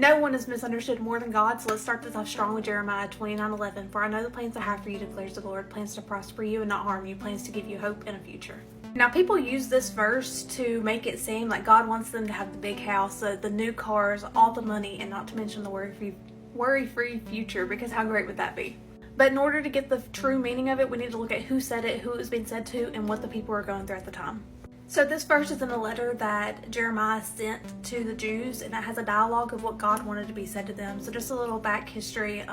No one is misunderstood more than God, so let's start this off strong with Jeremiah 29:11. For I know the plans I have for you, declares the Lord, plans to prosper you and not harm you, plans to give you hope and a future. Now, people use this verse to make it seem like God wants them to have the big house, the new cars, all the money, and not to mention the worry-free future, because how great would that be? But in order to get the true meaning of it, we need to look at who said it, who it was being said to, and what the people were going through at the time. So this verse is in a letter that Jeremiah sent to the Jews, and it has a dialogue of what God wanted to be said to them. So just a little back history.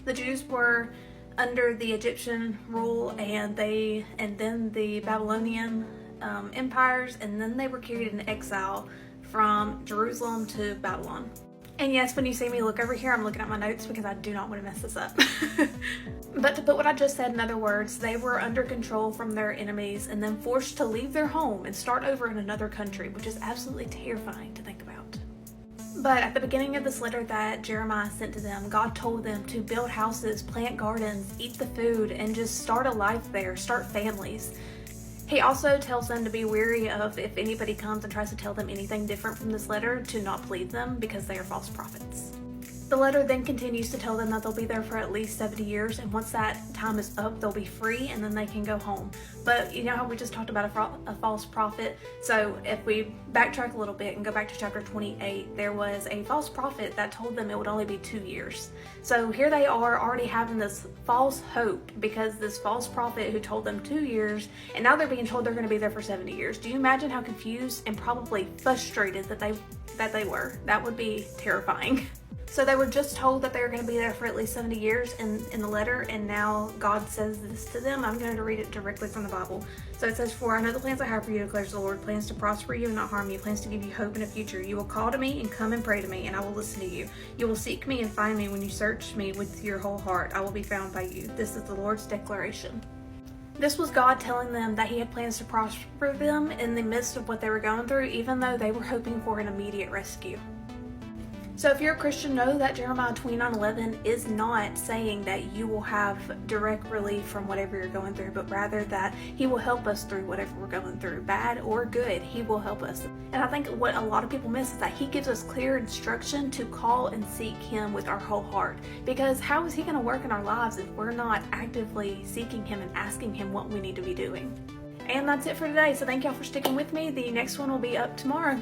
The Jews were under the Egyptian rule, and then the Babylonian empires, and then they were carried in exile from Jerusalem to Babylon. And yes, when you see me look over here, I'm looking at my notes because I do not want to mess this up. But to put what I just said in other words, they were under control from their enemies and then forced to leave their home and start over in another country, which is absolutely terrifying to think about. But at the beginning of this letter that Jeremiah sent to them, God told them to build houses, plant gardens, eat the food, and just start a life there, start families. He also tells them to be wary of if anybody comes and tries to tell them anything different from this letter, to not believe them because they are false prophets. The letter then continues to tell them that they'll be there for at least 70 years, and once that time is up, they'll be free and then they can go home. But you know how we just talked about a false prophet? So if we backtrack a little bit and go back to chapter 28, there was a false prophet that told them it would only be 2 years. So here they are already having this false hope because this false prophet who told them 2 years, and now they're being told they're going to be there for 70 years. Do you imagine how confused and probably frustrated that they were? That would be terrifying. So they were just told that they were going to be there for at least 70 years in the letter, and now God says this to them. I'm going to read it directly from the Bible. So it says, For I know the plans I have for you, declares the Lord, plans to prosper you and not harm you, plans to give you hope and a future. You will call to me and come and pray to me, and I will listen to you. You will seek me and find me when you search me with your whole heart. I will be found by you. This is the Lord's declaration. This was God telling them that He had plans to prosper them in the midst of what they were going through, even though they were hoping for an immediate rescue. So if you're a Christian, know that Jeremiah 29:11 is not saying that you will have direct relief from whatever you're going through, but rather that He will help us through whatever we're going through, bad or good. He will help us. And I think what a lot of people miss is that He gives us clear instruction to call and seek Him with our whole heart. Because how is He going to work in our lives if we're not actively seeking Him and asking Him what we need to be doing? And that's it for today. So thank y'all for sticking with me. The next one will be up tomorrow.